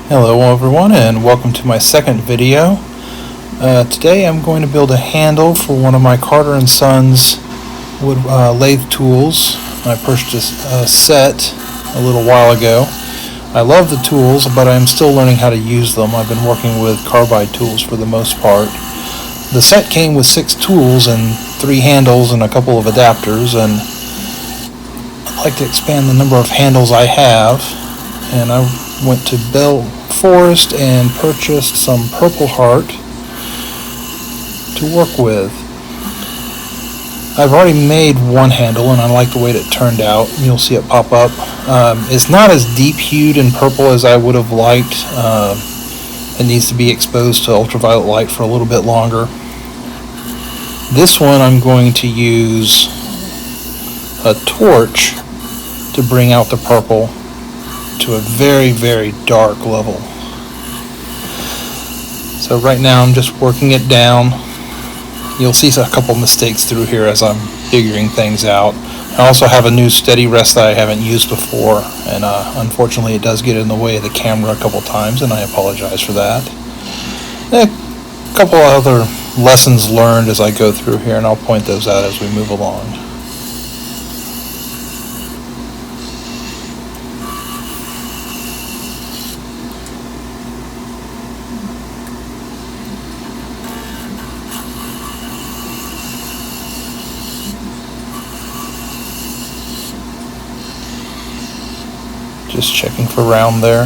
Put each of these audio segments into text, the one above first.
Hello everyone, and welcome to my second video. Today I'm going to build a handle for one of my Carter & Sons wood lathe tools. I purchased a set a little while ago. I love the tools, but I'm still learning how to use them. I've been working with carbide tools for the most part. The set came with 6 tools and 3 handles and a couple of adapters, and I'd like to expand the number of handles I have, and I went to Bell Forest and purchased some Purple Heart to work with. I've already made one handle and I like the way it turned out. You'll see it pop up. It's not as deep hued in purple as I would have liked. It needs to be exposed to ultraviolet light for a little bit longer. This one I'm going to use a torch to bring out the purple to a very, very dark level. So right now I'm just working it down. You'll see a couple mistakes through here as I'm figuring things out. I also have a new steady rest that I haven't used before, and unfortunately it does get in the way of the camera a couple times, and I apologize for that. A couple other lessons learned as I go through here, and I'll point those out as we move along. Just checking for round there.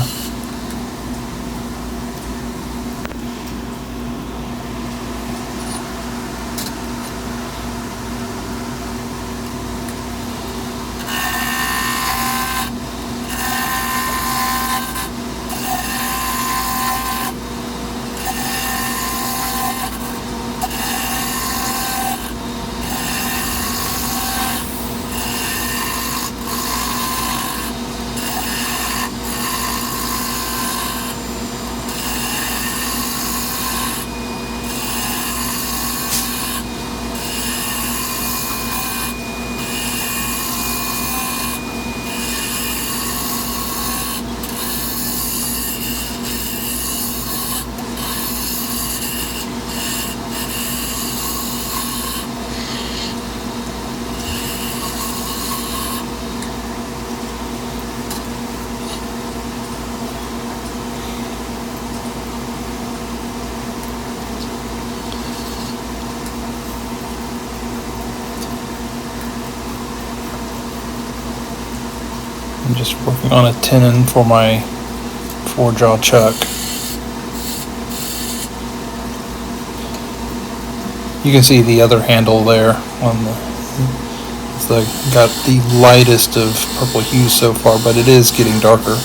I'm just working on a tenon for my 4-jaw chuck. You can see the other handle there on it's got the lightest of purple hues so far, but it is getting darker.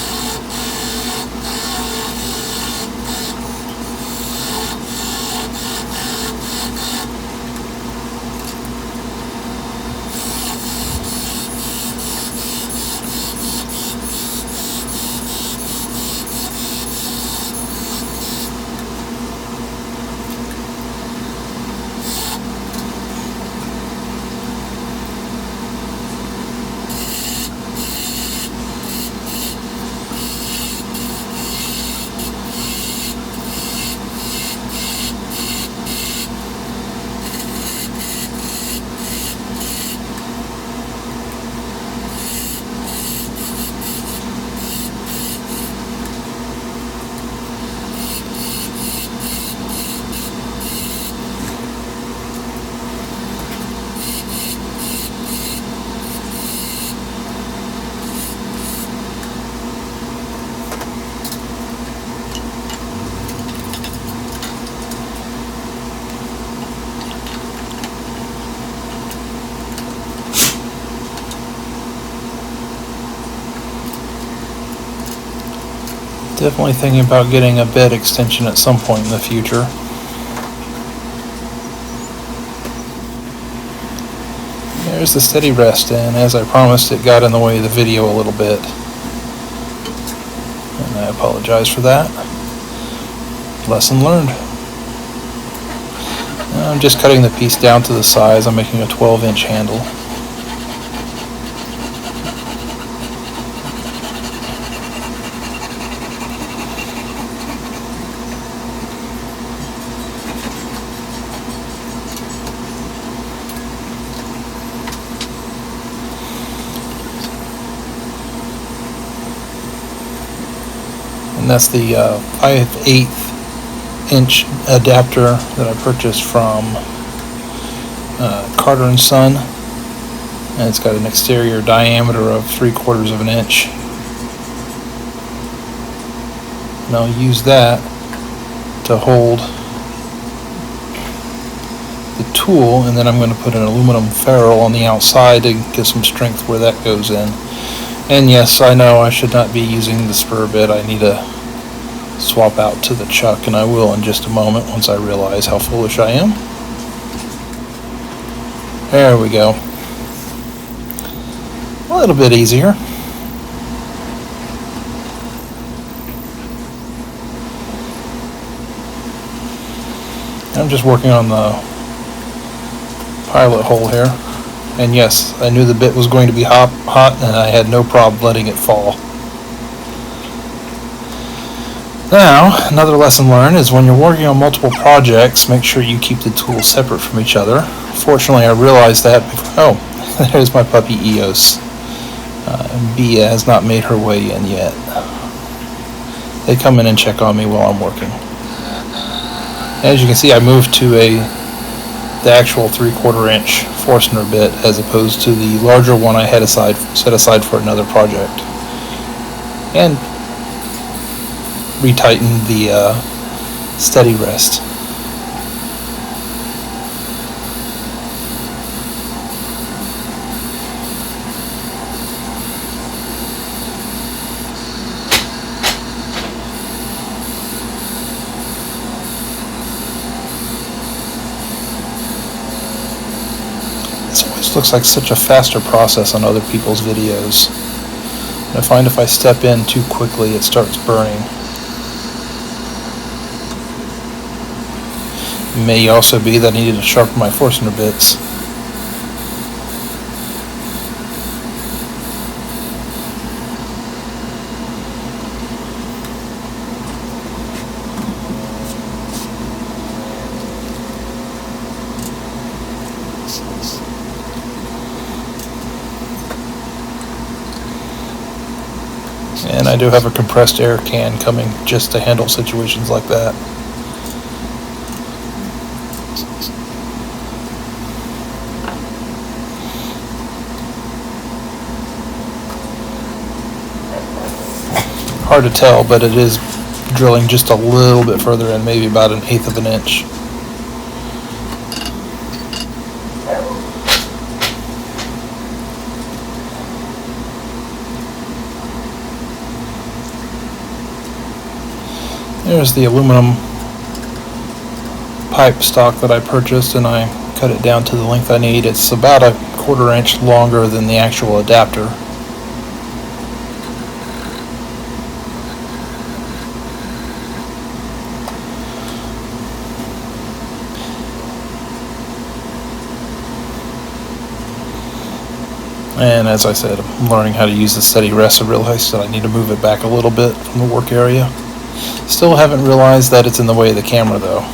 Definitely thinking about getting a bed extension at some point in the future. There's the steady rest, and as I promised, it got in the way of the video a little bit. And I apologize for that. Lesson learned. I'm just cutting the piece down to the size. I'm making a 12-inch handle. and that's the 5/8 inch adapter that I purchased from Carter and Son, and it's got an exterior diameter of 3/4 of an inch. And I'll use that to hold the tool, and then I'm going to put an aluminum ferrule on the outside to get some strength where that goes in. And yes, I know I should not be using the spur bit. I need to swap out to the chuck, and I will in just a moment once I realize how foolish I am. There we go. A little bit easier. I'm just working on the pilot hole here. And yes, I knew the bit was going to be hot, and I had no problem letting it fall. Now, another lesson learned is when you're working on multiple projects, make sure you keep the tools separate from each other. Fortunately, I realized that before. Oh, there's my puppy Eos. Bia has not made her way in yet. They come in and check on me while I'm working. As you can see, I moved to the actual 3/4 inch Forstner bit as opposed to the larger one I had set aside for another project, and retightened the steady rest. Looks like such a faster process on other people's videos. I find if I step in too quickly, it starts burning. It may also be that I needed to sharpen my Forstner bits. And I do have a compressed air can coming just to handle situations like that. Hard to tell, but it is drilling just a little bit further in, maybe about 1/8 of an inch. There's the aluminum pipe stock that I purchased, and I cut it down to the length I need. It's about 1/4 inch longer than the actual adapter. And as I said, I'm learning how to use the steady rest. I realized that I need to move it back a little bit from the work area. Still haven't realized that it's in the way of the camera though.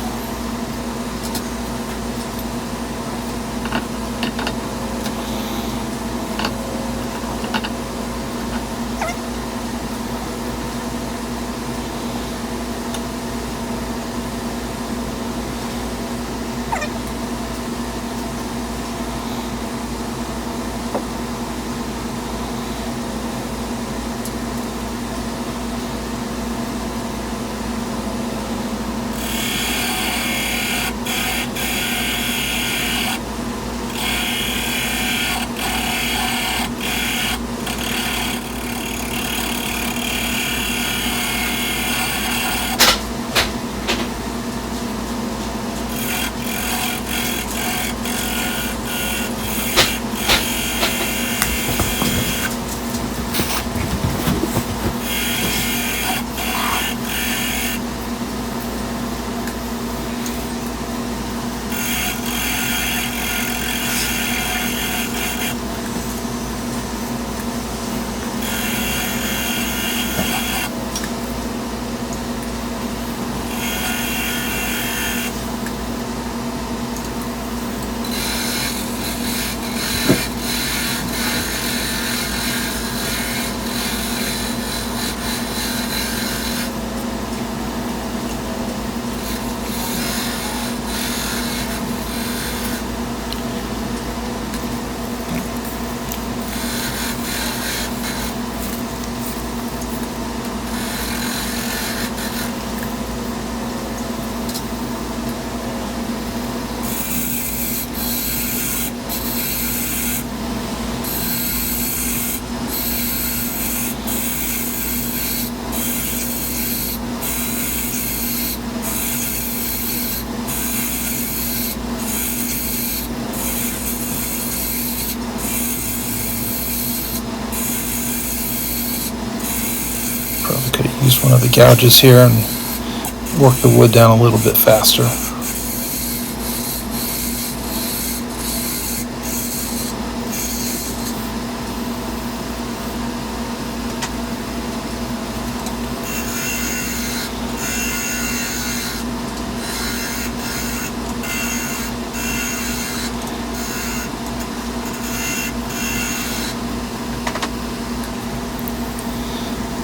one of the gouges here and work the wood down a little bit faster.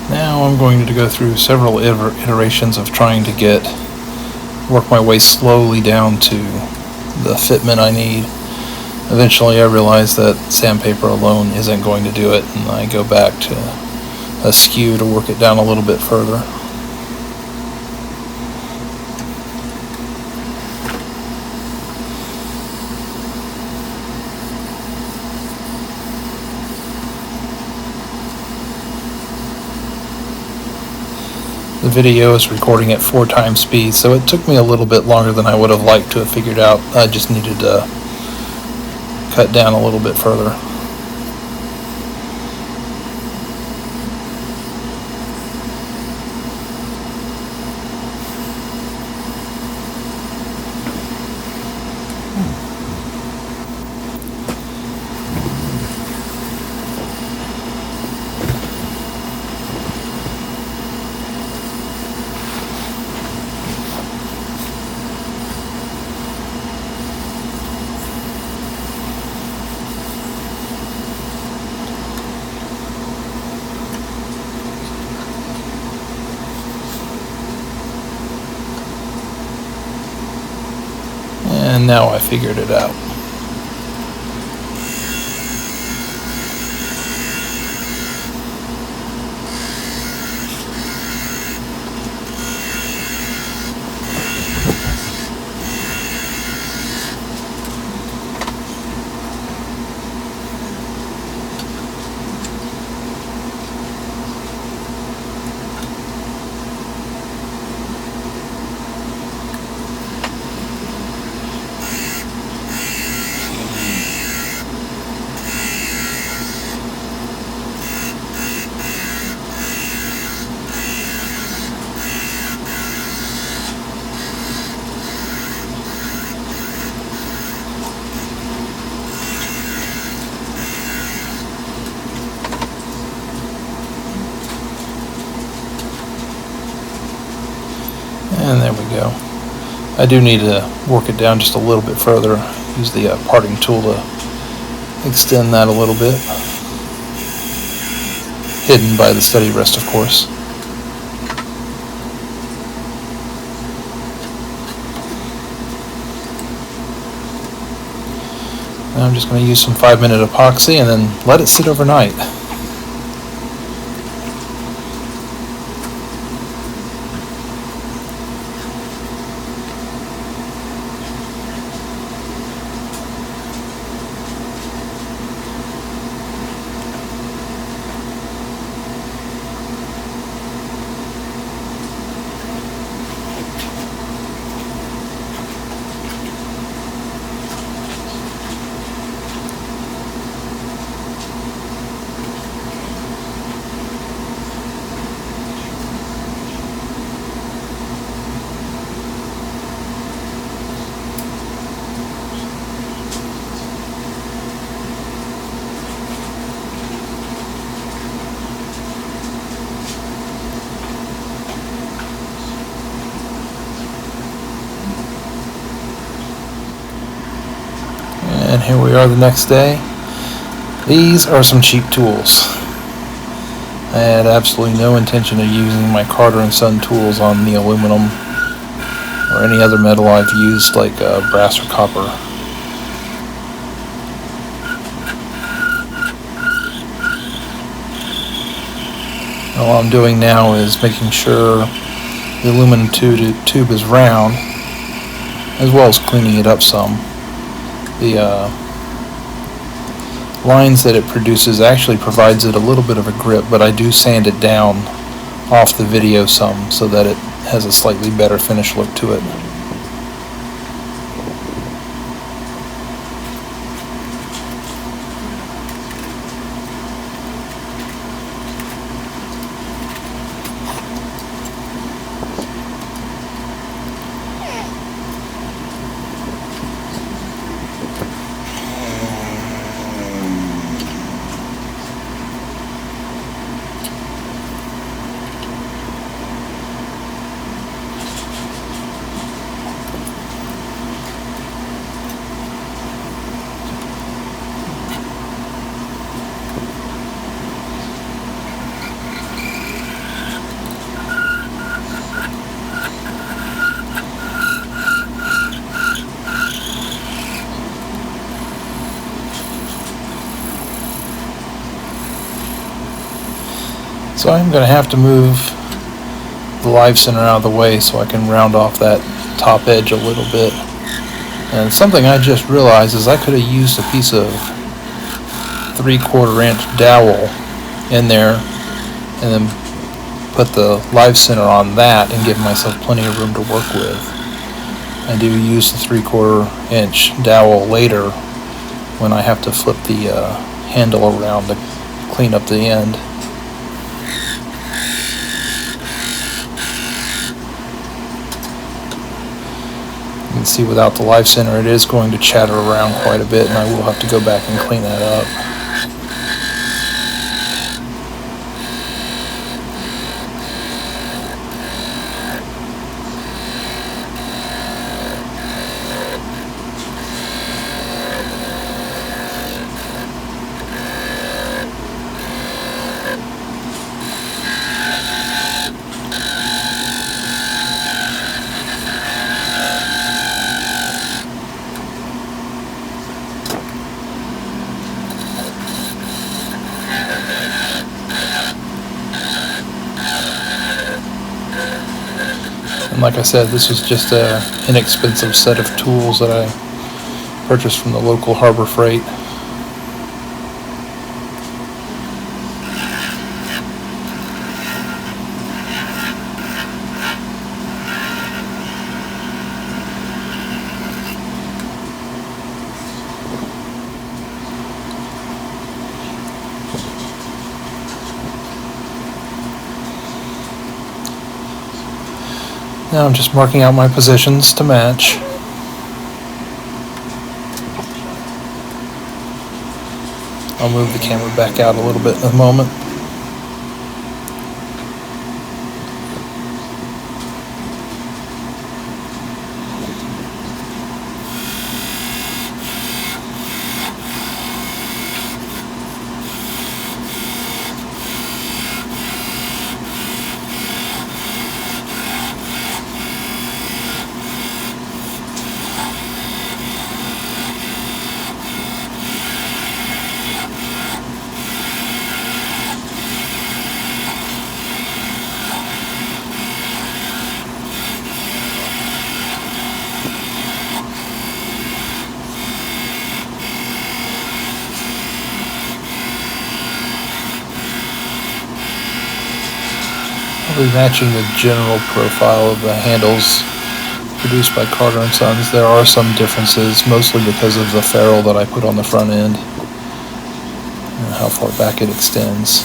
Now I'm going to go through several iterations of trying to work my way slowly down to the fitment I need. Eventually I realize that sandpaper alone isn't going to do it, and I go back to a skew to work it down a little bit further. The video is recording at 4 times speed, so it took me a little bit longer than I would have liked to have figured out. I just needed to cut down a little bit further. And now I figured it out. And there we go. I do need to work it down just a little bit further. Use the parting tool to extend that a little bit. Hidden by the steady rest, of course. Now I'm just going to use some 5-minute epoxy and then let it sit overnight. And here we are the next day. These are some cheap tools. I had absolutely no intention of using my Carter & Son tools on the aluminum or any other metal I've used, like brass or copper. All I'm doing now is making sure the aluminum tube is round, as well as cleaning it up some. The lines that it produces actually provides it a little bit of a grip, but I do sand it down off the video some so that it has a slightly better finish look to it. So I'm going to have to move the live center out of the way so I can round off that top edge a little bit. And something I just realized is I could have used a piece of 3/4 inch dowel in there and then put the live center on that and give myself plenty of room to work with. I do use the 3/4 inch dowel later when I have to flip the handle around to clean up the end. You can see without the live center it is going to chatter around quite a bit, and I will have to go back and clean that up. And like I said, this was just an inexpensive set of tools that I purchased from the local Harbor Freight. Now I'm just marking out my positions to match. I'll move the camera back out a little bit in a moment. Probably matching the general profile of the handles produced by Carter & Sons. There are some differences, mostly because of the ferrule that I put on the front end and how far back it extends.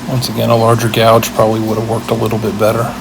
Once again, a larger gouge probably would have worked a little bit better.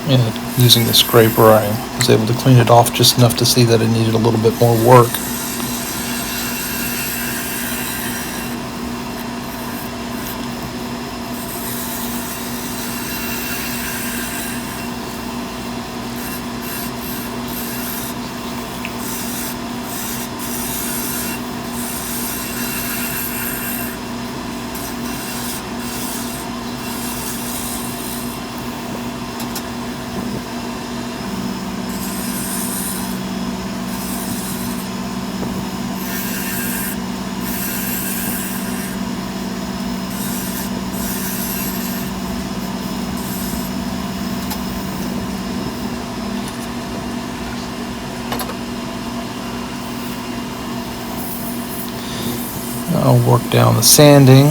And using the scraper, I was able to clean it off just enough to see that it needed a little bit more work. I'll work down the sanding.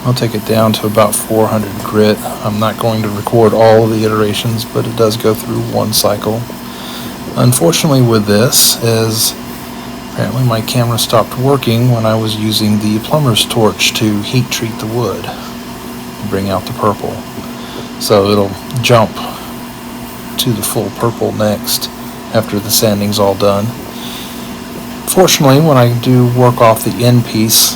I'll take it down to about 400 grit. I'm not going to record all of the iterations, but it does go through one cycle. Unfortunately with this is apparently my camera stopped working when I was using the plumber's torch to heat treat the wood to bring out the purple. So it'll jump to the full purple next after the sanding's all done. Fortunately, when I do work off the end piece,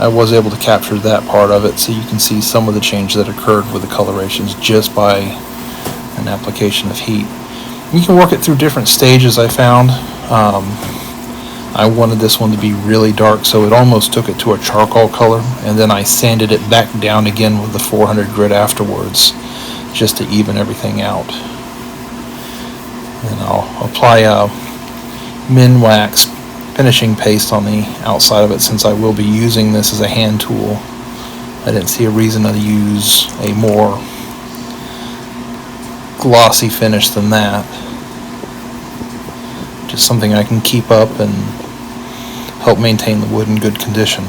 I was able to capture that part of it, so you can see some of the change that occurred with the colorations just by an application of heat. You can work it through different stages, I found. I wanted this one to be really dark, so it almost took it to a charcoal color, and then I sanded it back down again with the 400 grit afterwards, just to even everything out. And I'll apply a Minwax finishing paste on the outside of it, since I will be using this as a hand tool. I didn't see a reason to use a more glossy finish than that. Just something I can keep up and help maintain the wood in good condition.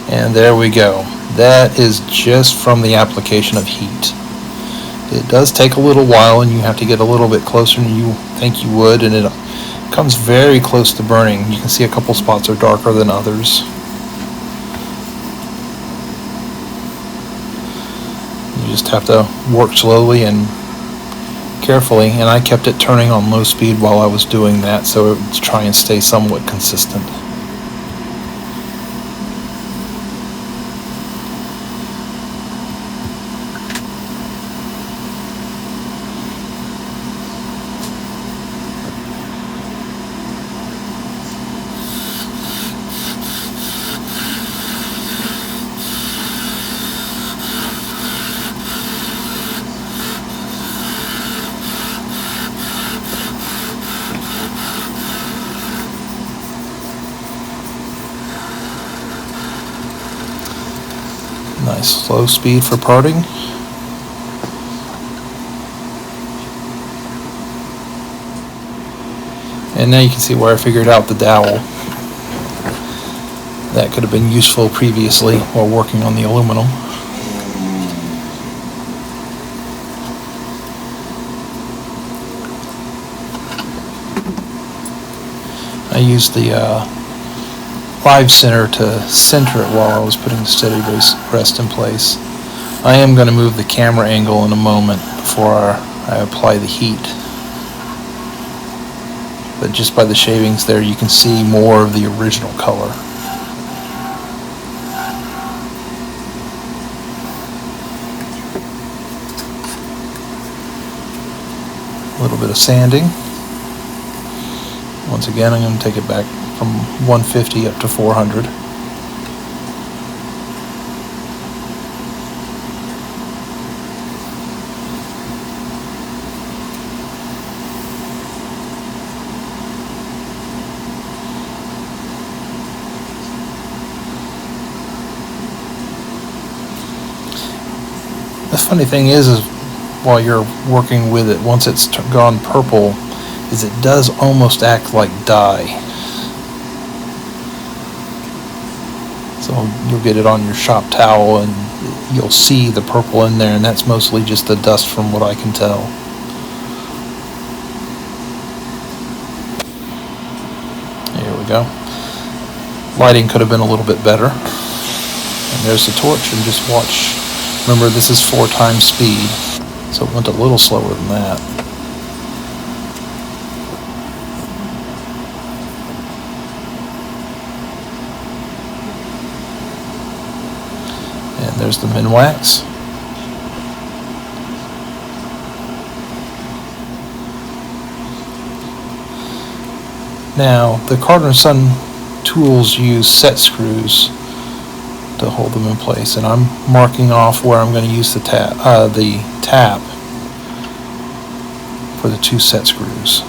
And there we go. That is just from the application of heat. It does take a little while, and you have to get a little bit closer than you think you would, and it comes very close to burning. You can see a couple spots are darker than others. You just have to work slowly and carefully, and I kept it turning on low speed while I was doing that, so it would try and stay somewhat consistent. Nice slow speed for parting. And now you can see where I figured out the dowel. That could have been useful previously while working on the aluminum. I used the live center to center it while I was putting the steady rest in place. I am going to move the camera angle in a moment before I apply the heat. But just by the shavings there, you can see more of the original color. A little bit of sanding. Once again, I'm going to take it back from 150 up to 400. The funny thing is while you're working with it, once it's gone purple, is it does almost act like dye. So you'll get it on your shop towel and you'll see the purple in there, and that's mostly just the dust from what I can tell. Here we go. Lighting could have been a little bit better. And there's the torch, and just watch Remember, this is 4 times speed, so it went a little slower than that. And there's the Minwax. Now, the Carter & Son tools use set screws to hold them in place, and I'm marking off where I'm going to use the tap for the 2 set screws.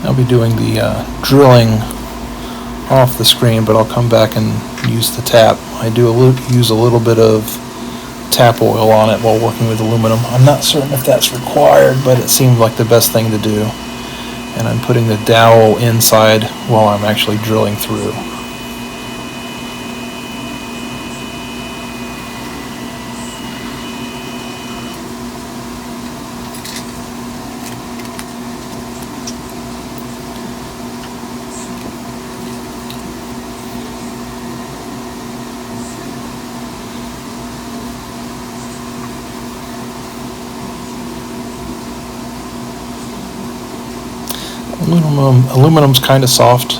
I'll be doing the drilling off the screen, but I'll come back and use the tap. I do use a little bit of tap oil on it while working with aluminum. I'm not certain if that's required, but it seemed like the best thing to do. And I'm putting the dowel inside while I'm actually drilling through. Aluminum's kind of soft,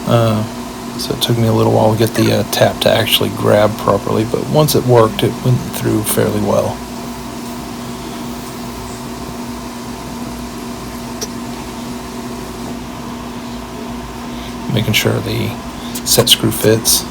so it took me a little while to get the tap to actually grab properly, but once it worked, it went through fairly well. Making sure the set screw fits.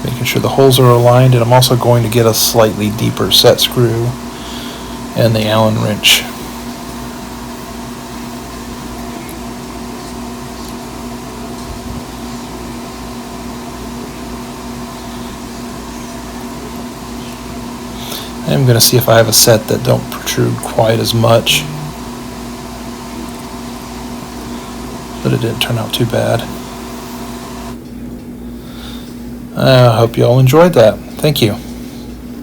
Making sure the holes are aligned, and I'm also going to get a slightly deeper set screw and the Allen wrench. I'm going to see if I have a set that don't protrude quite as much, but it didn't turn out too bad. I hope you all enjoyed that. Thank you.